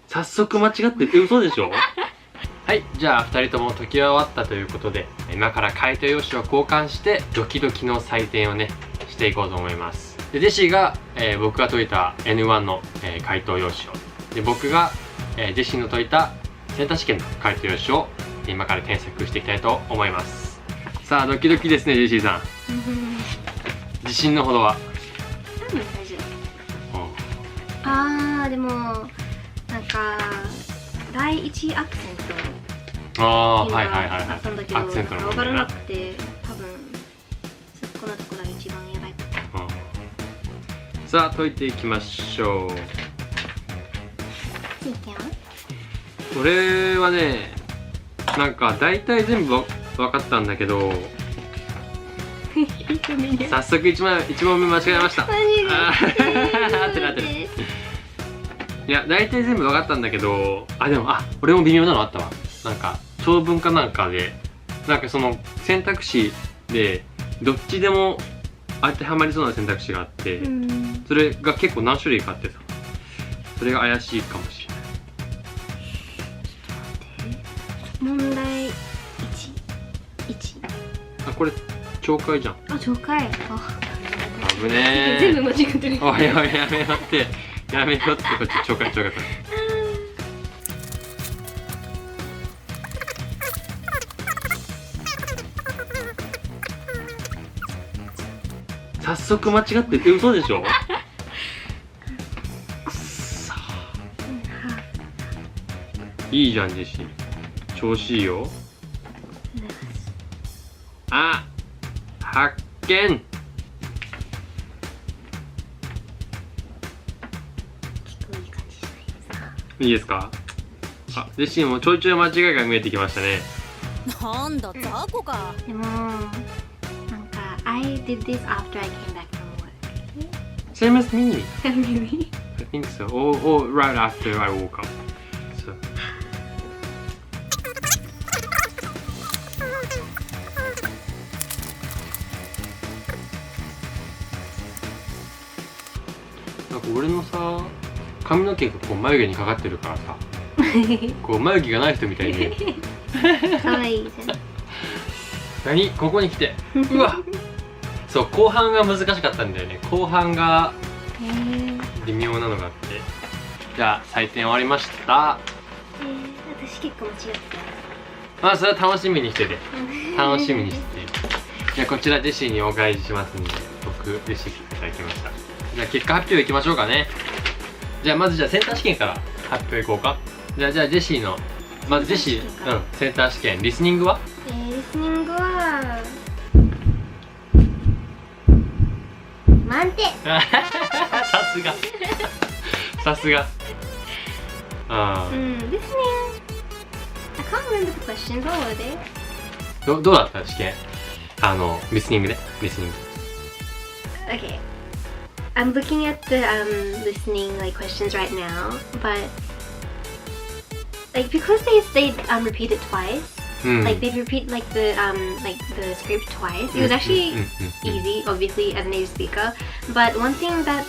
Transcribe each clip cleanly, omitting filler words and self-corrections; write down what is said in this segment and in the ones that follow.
早速間違ってる。嘘でしょ？はい、じゃあ2人とも解き終わったということで、今から回答用紙を交換してドキドキの採点をねしていこうと思います。でジェシーが、僕が解いた N1 の、回答用紙を、で僕が、ジェシーの解いたセンター試験の回答用紙を今から添削していきたいと思います。さあドキドキですね、ジェシーさん。自信のほどは？多分大丈夫。あーでもなんか第一アクセントあーはいはいはいあったんだけど、アクセントの分から問題な。なくて多分そこのところが一番やばい。さあ解いていきましょう。ついてよ。これはね、なんか大体全部分かったんだけど、早速1問目間違えました。マジで合ってる合ってる。いや大体全部分かったんだけど、でも俺も微妙なのあったわ。なんか長文かなんかで、なんかその選択肢でどっちでも当てはまりそうな選択肢があって、それが結構何種類かあってさ、それが怪しいかもしれない。問題1。これ懲戒じゃん。懲戒。危ね全部間違ってる。おいおいやめよってこっち懲戒。早速間違ってる。嘘でしょ？くっそいいじゃんジェシー、調子いいよ。発見。いいですか？ジェシーもちょいちょい間違いが見えてきましたね。なんだ雑魚か。でもなんか I did this after I came back from work. Same as me. Really? I think so. Or right after I woke up. So. なんか俺のさ、髪の毛がこう眉毛にかかってるからさ、こう眉毛がない人みたいに見える。かわいいじゃん。何？ここに来て。うわ。そう、後半が難しかったんだよね。後半が微妙なのがあって。じゃあ採点終わりました。私結構間違ってそれは楽しみにしてて。楽しみにしてて。じゃあこちらジェシーにお返ししますんで、僕ジェシーいただきました。じゃあ結果発表いきましょうかね。じゃあまずセンター試験から発表いこうか。じゃあジェシーのまずジェシー、センター試験リスニングは？リスニングは満点。さすが。Listening. I can't remember the questions. What were they? どうだった試験？リスニングで。リスニング。Okay. I'm looking at the listening like questions right now, but like because they repeat it twice, like they repeat like the script twice. It was actually easy, obviously as a native speaker. But one thing that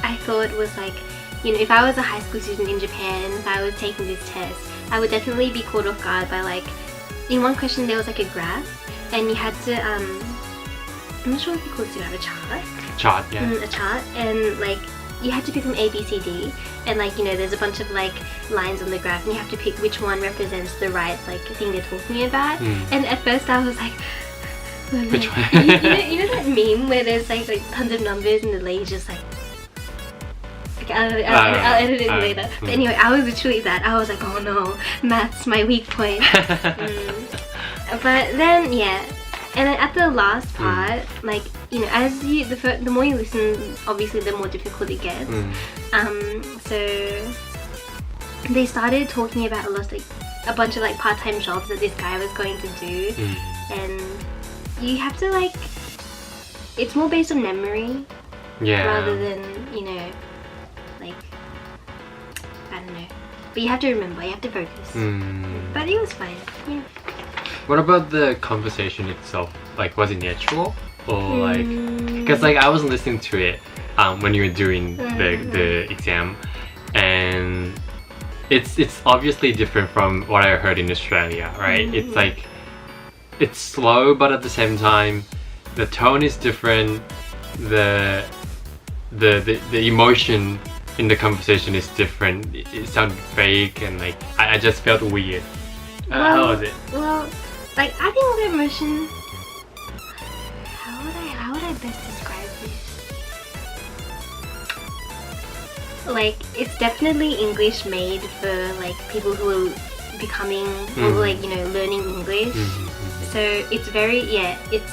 I thought was like, if I was a high school student in Japan, if I was taking this test, I would definitely be caught off guard by like, in one question there was like a graph, and you had to I'm not sure if you call it a chart. Chart, yeah. A chart, and like you had to pick from A, B, C, D, and like there's a bunch of like lines on the graph, and you have to pick which one represents the right like thing they're talking about. And at first I was like, which one? you know that meme where there's like tons of numbers and the lady's just like. Okay, I'll edit it later. But anyway, I was literally that. I was like, oh no, math's my weak point. But then yeah. And then at the last part, like as the more you listen, obviously the more difficult it gets. So they started talking about a bunch of like part-time jobs that this guy was going to do, and you have to like, it's more based on memory, rather than like I don't know. But you have to remember, you have to focus. But it was fine. Yeah. What about the conversation itself? Like, was it natural? Or like, because like I was listening to it when you were doing the exam, and it's obviously different from what I heard in Australia, right? It's like it's slow, but at the same time, the tone is different. The emotion in the conversation is different. It sounded fake and like I just felt weird. How was it? Well, like I think the emotion. How would I best describe this? Like it's definitely English made for like people who are becoming or like learning English. So it's very it's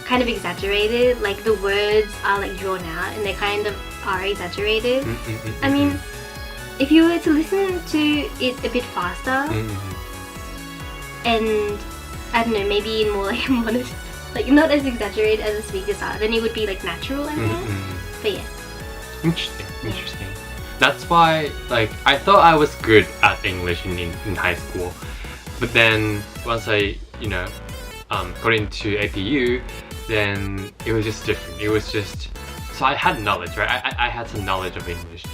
kind of exaggerated. Like the words are like drawn out and they kind of are exaggerated. I mean, if you were to listen to it a bit faster and I don't know, maybe in more like modest, like not as exaggerated as the speakers are, then it would be like natural, I guess. But yeah. Interesting. That's why, like, I thought I was good at English in high school, but then once I, got into APU, then it was just different. It was just, so I had knowledge, right? I had some knowledge of English,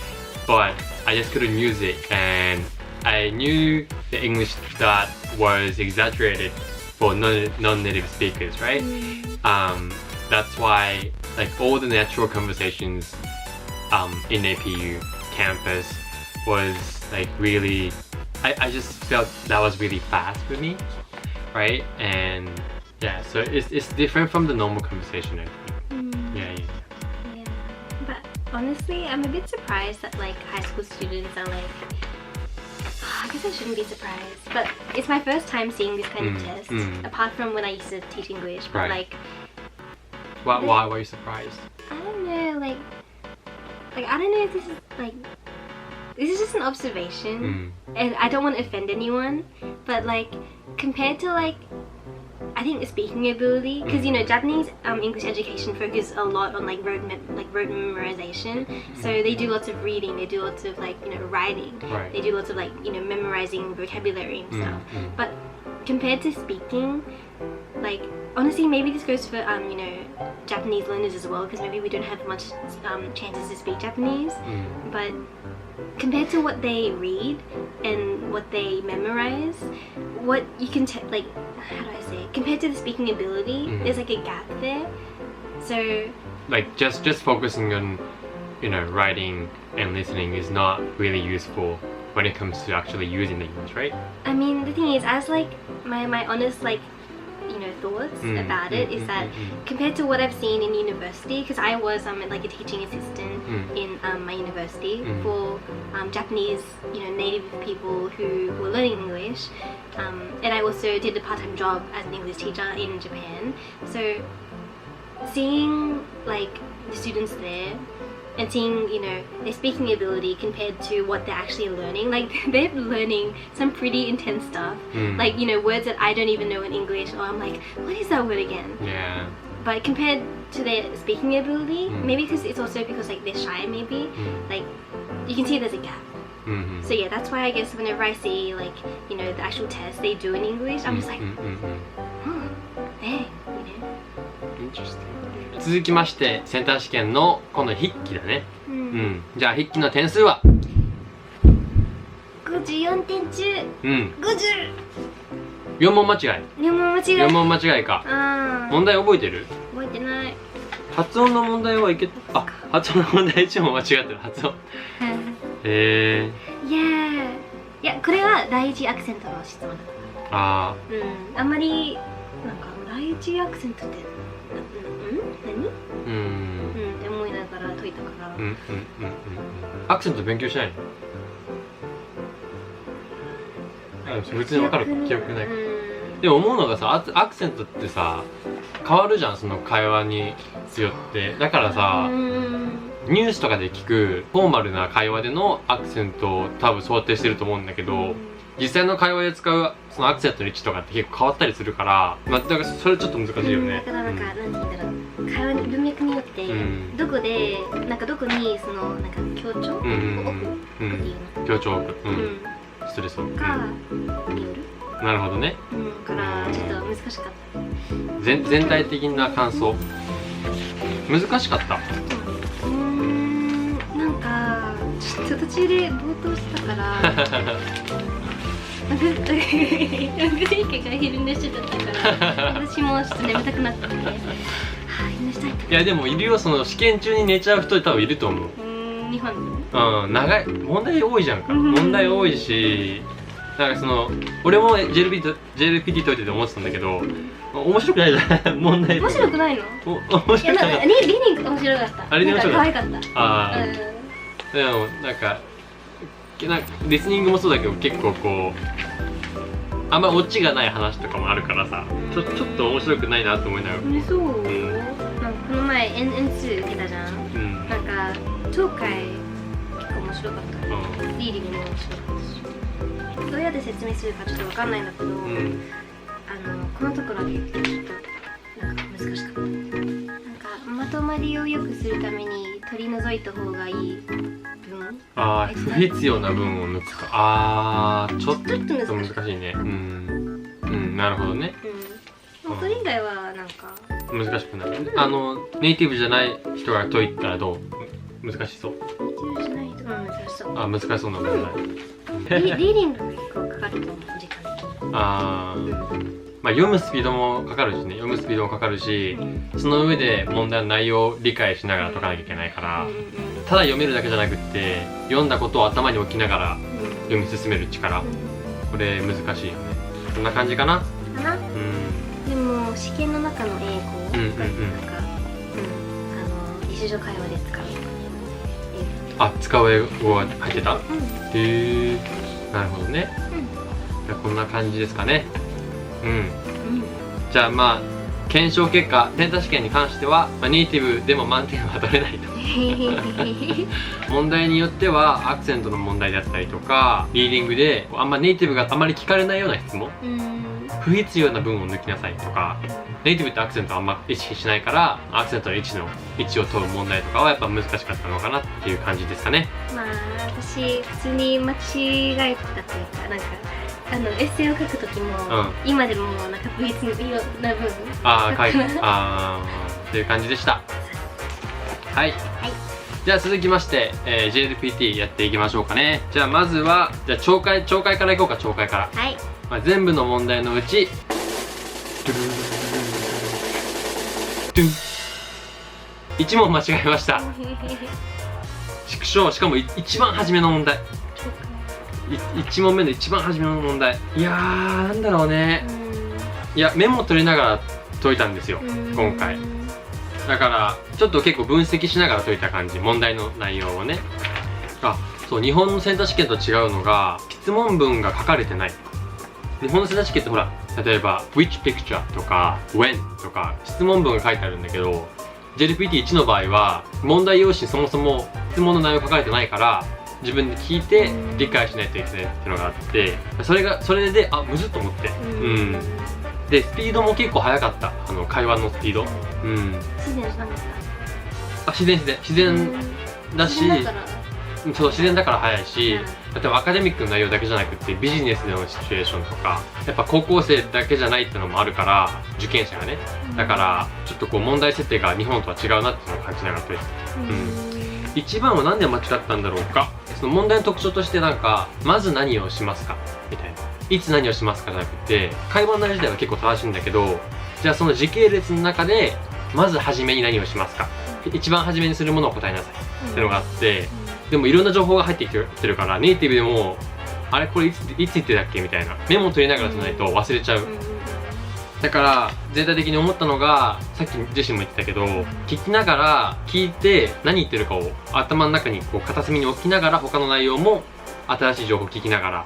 but I just couldn't use it, and I knew the English that was exaggerated for non-native speakers, right? That's why, like, all the natural conversations in APU campus was like really, I just felt that was really fast for me, right? And yeah, so it's different from the normal conversation, I think. Yeah. But honestly, I'm a bit surprised that like high school students are like, I guess I shouldn't be surprised, but it's my first time seeing this kind of test, apart from when I used to teach English, but like... Why were you surprised? I don't know, like I don't know if this is like, this is just an observation, and I don't want to offend anyone, but like compared to like, I think the speaking ability, because Japanese English education focus a lot on like rote memorization, so they do lots of reading, they do lots of like writing, they do lots of like memorizing vocabulary and stuff, but compared to speaking, like honestly maybe this goes for Japanese learners as well, because maybe we don't have much chances to speak Japanese, but compared to what they read and what they memorize, what you can like, how do I say, compared to the speaking ability, there's like a gap there. So like just focusing on writing and listening is not really useful when it comes to actually using the English, right? I mean, the thing is, as like my honest like thoughts about it is that compared to what I've seen in university, because I was like a teaching assistant in my university for Japanese native people who were learning English, and I also did a part-time job as an English teacher in Japan. So seeing like the students there and seeing their speaking ability compared to what they're actually learning, like they're learning some pretty intense stuff, like words that I don't even know in English, or I'm like, what is that word again? Yeah. But compared to their speaking ability, maybe because it's also because like they're shy, maybe like you can see there's a gap. So yeah, that's why I guess whenever I see like the actual test they do in English, I'm just like, dang, Interesting. 続きましてセンター試験の今度筆記だね。じゃあ筆記の点数は54点中50。4問間違い。4問間違いか。問題覚えてる？覚えてない。発音の問題はいけ、発音の問題1問間違ってる。発音。いや、これは第一アクセントの質問だった。あんまりなんか第一アクセントって何？って思いながら解いたから。アクセント勉強しないの？普通に分かる記憶ない。でも思うのがさ、アクセントってさ変わるじゃん、その会話によって。だからさ、ニュースとかで聞くフォーマルな会話でのアクセントを多分想定してると思うんだけど、実際の会話で使うそのアクセントの位置とかって結構変わったりするから、だからそれちょっと難しいよね。だからなんか何て言うんだろう、会話の文脈によってどこでどこにその強調奥っていうの、強調奥、ストレスをがによる。なるほどね。からちょっと難しかった。全体的な感想難しかった。なんかちちょっと途中でぼーっとしてたからなんか息が昼寝してたから私もちょっと眠たくなってはあ昼寝したいと。いやでもいるよ、その試験中に寝ちゃう人多分いると思う。日本うん、長い問題多いじゃんか。問題多いし、なんかその俺も JLPT 解いてて思ってたんだけど、面白くないじゃん問題。面白くないの？面いや白くない。リーディング面白かった。あれで面白かった。なんか可愛かった。ああ、でもなんかリスニングもそうだけど結構こうあんまオチがない話とかもあるからさ、ちょっと面白くないなと思いながら。そう。なんかこの前 N2 受けたじゃん。なんか聴解結構面白かった。リーディングも面白かったし。どうやって説明するかちょっとわかんないんだけど、このところでちょっとなんか難しかった。なんかまとまりを良くするために取り除いた方がいい文。ああ、不必要な文を抜くか。ああ、ちょっと難しいね。なるほどね。それ以外はなんか難しくない。ネイティブじゃない人が解いたらどう？難しそう。ネイティブじゃない人が難しそう。あ、難しそうな問題。リーディングが結構かかると思う、時間。ああ、まあ読むスピードもかかるしね。読むスピードもかかるし、その上で問題の内容を理解しながら解かなきゃいけないから、ただ読めるだけじゃなくって読んだことを頭に置きながら読み進める力、これ難しいよね。そんな感じかな。でも試験の中の英語なんか日常会話で使う。あ、使う英語が入ってた？へえ、なるほどね。じゃあこんな感じですかね。じゃあまあ検証結果、センター試験に関しては、ネイティブでも満点は取れないと問題によってはアクセントの問題だったりとか、リーディングであんまネイティブがあんまり聞かれないような質問、不必要な文を抜きなさいとか、ネイティブってアクセントあんま意識しないからアクセントの位置を問う問題とかはやっぱ難しかったのかなっていう感じですかね。まあ私普通に間違えたというか、なんかエッセイを書くときも、今でもなんか不必要な文っていう感じでした。はい、じゃあ続きまして、JLPT やっていきましょうかね。じゃあまずはじゃあ聴解からいこうか。聴解から、まあ、全部の問題のうち1問間違えました。畜生。しかも一番初めの問題、1問目の一番初めの問題。いやー、なんだろうね。いや、メモ取りながら解いたんですよ今回。だからちょっと結構分析しながら解いた感じ、問題の内容をね。あ、そう、日本のセンター試験と違うのが質問文が書かれてない。日本のセンター試験ってほら、例えば which picture とか when とか質問文が書いてあるんだけど、 JLPT1 の場合は問題用紙にそもそも質問の内容書かれてないから自分で聞いて理解しないといけないっていうのがあって、それでむずっと思って、でスピードも結構速かった。会話のスピード、自然だし、そう、自然だから速いし、例えばアカデミックの内容だけじゃなくてビジネスでのシチュエーションとか、やっぱ高校生だけじゃないっていうのもあるから、受験者がね、だからちょっとこう問題設定が日本とは違うなっていうのを感じながら解いて、一番は何で間違ったんだろうか。その問題の特徴としてなんか、まず何をしますかみたいな、いつ何をしますかじゃなくて、会話の内容自体は結構正しいんだけど、じゃあその時系列の中でまず初めに何をしますか、一番初めにするものを答えなさいっていうのがあって、でもいろんな情報が入ってきてるから、ネイティブでもあれこれいつ言ってたっけみたいな、メモ取りながらじゃないと忘れちゃう。だから全体的に思ったのが、さっきジェシーも言ってたけど、聞きながら聞いて何言ってるかを頭の中にこう片隅に置きながら、他の内容も新しい情報を聞きながらっ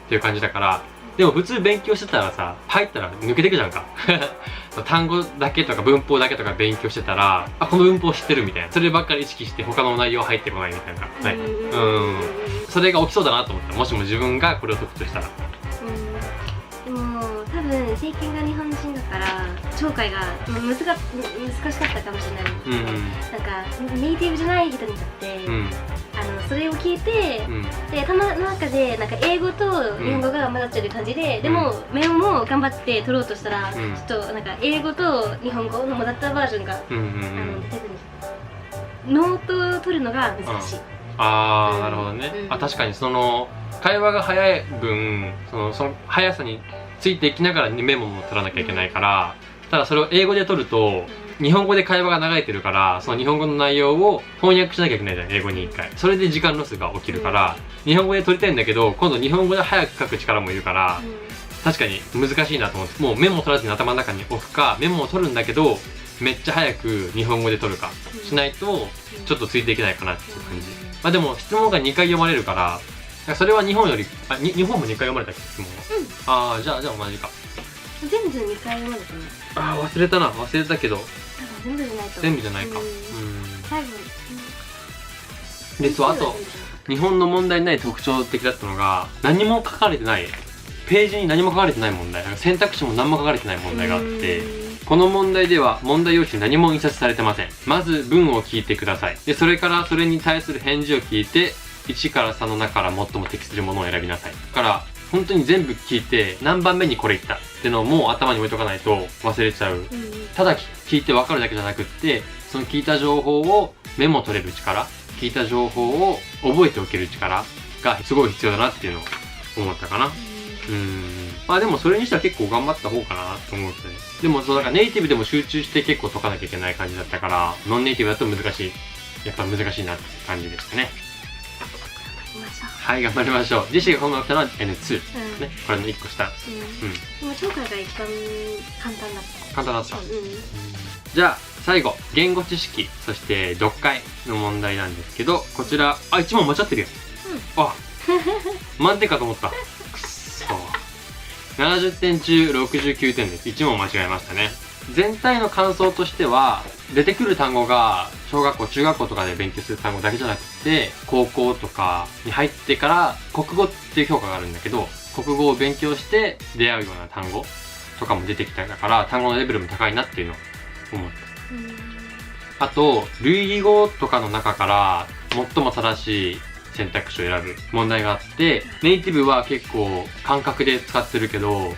ていう感じだから。でも普通勉強してたらさ、入ったら抜けてくじゃんか単語だけとか文法だけとか勉強してたら、あ、この文法知ってるみたいな、そればっかり意識して他の内容入ってこないみたいな、それが起きそうだなと思った。もしも自分がこれを解くとしたら。でも多分政権が日本人だから聴解が難しかったかもしれない。なんかネイティブじゃない人にとって、それを聞いて、で頭の中でなんか英語と日本語が混ざっちゃう感じで、でもメモも頑張って取ろうとしたら、ちょっとなんか英語と日本語の混ざったバージョンが出てくるんです。ノートを取るのが難しい。ああ、なるほどね。あ、確かにその会話が早い分、その速さについていきながらメモも取らなきゃいけないから、ただそれを英語で取ると日本語で会話が流れてるから、その日本語の内容を翻訳しなきゃいけないじゃん、英語に一回。それで時間ロスが起きるから、日本語で取りたいんだけど、今度日本語で早く書く力もいるから、確かに難しいなと思って、もうメモを取らずに頭の中に置くか、メモを取るんだけどめっちゃ早く日本語で取るかしないとちょっとついていけないかなっていう感じ。まあでも質問が2回読まれるから、それは日本より日本も2回読まれたっけ、質問は。ああ、じゃあ同じか。全部2回読まれてない。ああ、忘れたけど全部じゃないと思う。全部じゃないか。最後で、そう、あと日本の問題にない特徴的だったのが、何も書かれてない、ページに何も書かれてない問題、選択肢も何も書かれてない問題があって、この問題では問題用紙に何も印刷されてません。まず文を聞いてください。で、それからそれに対する返事を聞いて、1から3の中から最も適するものを選びなさい。だから本当に全部聞いて、何番目にこれ言ったってのをもう頭に置いとかないと忘れちゃう。ただ聞いて分かるだけじゃなくって、その聞いた情報をメモ取れる力、聞いた情報を覚えておける力がすごい必要だなっていうのを思ったかな。まあでもそれにしては結構頑張った方かなと思って。でもそう、だからネイティブでも集中して結構解かなきゃいけない感じだったから、ノンネイティブだと難しい。やっぱ難しいなって感じでしたね。はい、頑張りましょう。ジェシーが今度来たのは N2、ね、これの1個下。今鳥海が一番簡単だった。簡単だった。じゃあ最後、言語知識、そして読解の問題なんですけど、こちら、あ、1問間違ってるよ。あ、満点かと思った。くっそ。70点中69点です。1問間違えましたね。全体の感想としては、出てくる単語が小学校中学校とかで勉強する単語だけじゃなくて、高校とかに入ってから国語っていう評価があるんだけど、国語を勉強して出会うような単語とかも出てきたから、単語のレベルも高いなっていうのを思った。あと類義語とかの中から最も正しい選択肢を選ぶ問題があって、ネイティブは結構感覚で使ってるけど、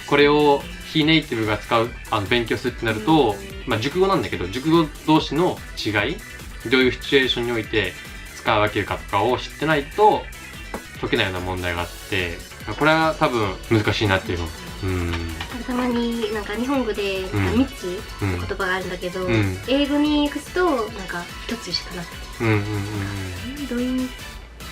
これを非ネイティブが使う勉強するってなると、まあ熟語なんだけど、熟語同士の違い、どういうシチュエーションにおいて使い分けるかとかを知ってないと解けないような問題があって、これは多分難しいなっていうの。たまになんか日本語で3つ言葉があるんだけど、英語に訳すとなんか1つしかなくて、どういう意味？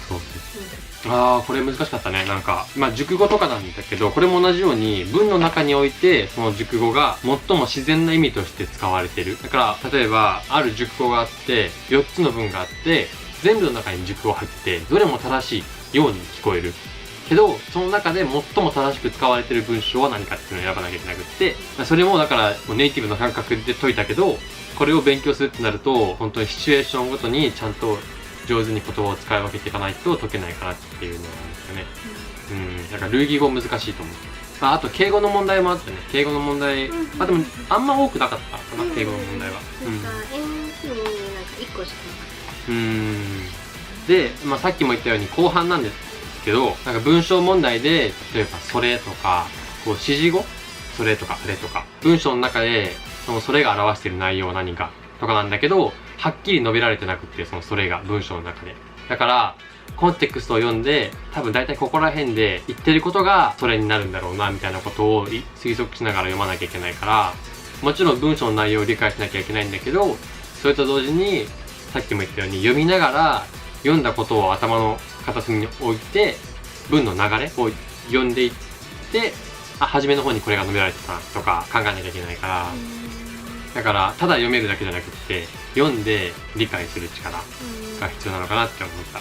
そうです。ああ、これ難しかったね。なんか、まあ熟語とかなんだけど、これも同じように文の中においてその熟語が最も自然な意味として使われてる。だから例えばある熟語があって4つの文があって、全部の中に熟語入ってて、どれも正しいように聞こえるけど、その中で最も正しく使われてる文章は何かっていうのを選ばなきゃいけなくって、それもだからもうネイティブの感覚で解いたけど、これを勉強するってなると本当にシチュエーションごとにちゃんと上手に言葉を使い分けていかないと解けないかなっていうのなんですよね。だから類義語難しいと思う。あと敬語の問題もあってね、敬語の問題、でもあんま多くなかったかな、敬語の問題は。なんか円数になんか1個しかなかった。で、まあさっきも言ったように後半なんですけど、なんか文章問題で例えばそれとかこう指示語、それとかあれとか文章の中でそれが表している内容は何かとかなんだけど、はっきり述べられてなくって、それが文章の中で。だからコンテクストを読んで、多分大体ここら辺で言ってることがそれになるんだろうなみたいなことを推測しながら読まなきゃいけないから、もちろん文章の内容を理解しなきゃいけないんだけど、それと同時にさっきも言ったように読みながら読んだことを頭の片隅に置いて、文の流れを読んでいって、初めの方にこれが述べられてたとか考えなきゃいけないから、だからただ読めるだけじゃなくって読んで理解する力が必要なのかなって思った。だ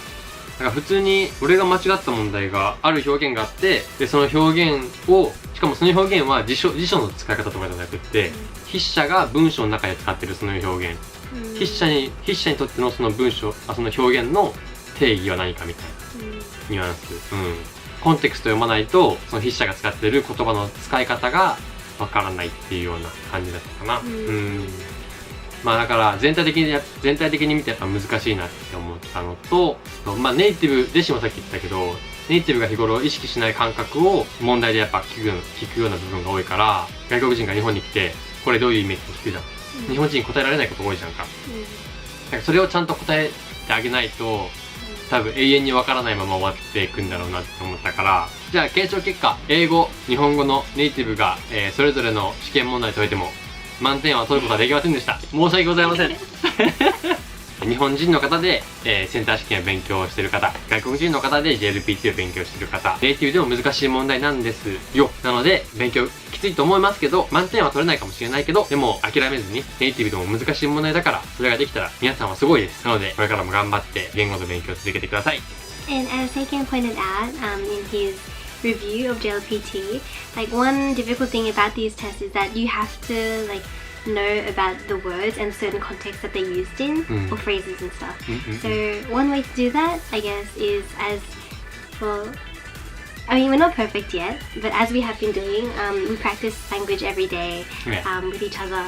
から普通に俺が間違った問題がある表現があって、でその表現を、しかもその表現は辞書の使い方とかじゃなくって、筆者が文章の中で使ってるその表現、筆者にとってのその文章、その表現の定義は何かみたいなニュアンス、コンテクスト読まないとその筆者が使ってる言葉の使い方がわからないっていうような感じだったかな。まあだから全体的に見てやっぱ難しいなって思ったのと、まあネイティブ、ジェシーもさっき言ったけど、ネイティブが日頃意識しない感覚を問題でやっぱ聞くような部分が多いから、外国人が日本に来てこれどういう意味って聞くじゃん。日本人答えられないこと多いじゃんか。だからそれをちゃんと答えてあげないと多分永遠にわからないまま終わっていくんだろうなって思ったから、じゃあ検証結果、英語日本語のネイティブが、それぞれの試験問題解いても満点は取ることはできませんでした。申し訳ございません。日本人の方で、センター試験を勉強している方、外国人の方で JLPT を勉強している方、ネイティブでも難しい問題なんですよ。なので勉強きついと思いますけど、満点は取れないかもしれないけど、でも諦めずにネイティブでも難しい問題だから、それができたら皆さんはすごいです。なのでこれからも頑張って言語の勉強を続けてください。 And as Seiken pointed out in his review of JLPT, like one difficult thing about these tests is that you have to like know about the words and certain contexts that they're used in or phrases and stuff. So one way to do that, I guess, is as well. I mean, we're not perfect yet, but as we have been doing, we practice language every day with each other,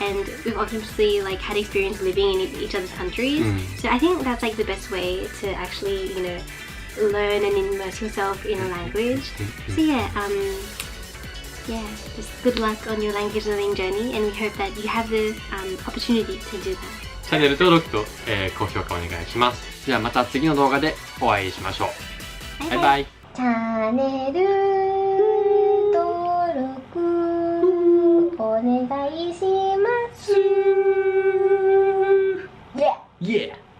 and we've obviously like had experience living in each other's countries. So I think that's like the best way to actually, you know, learn and immerse yourself in a language. So yeah, just good luck on your language learning journey, and we hope that you have the opportunity to do that. チャンネル登録と、高評価お願いします。じゃあまた次の動画でお会いしましょう。バイバイ。チャンネル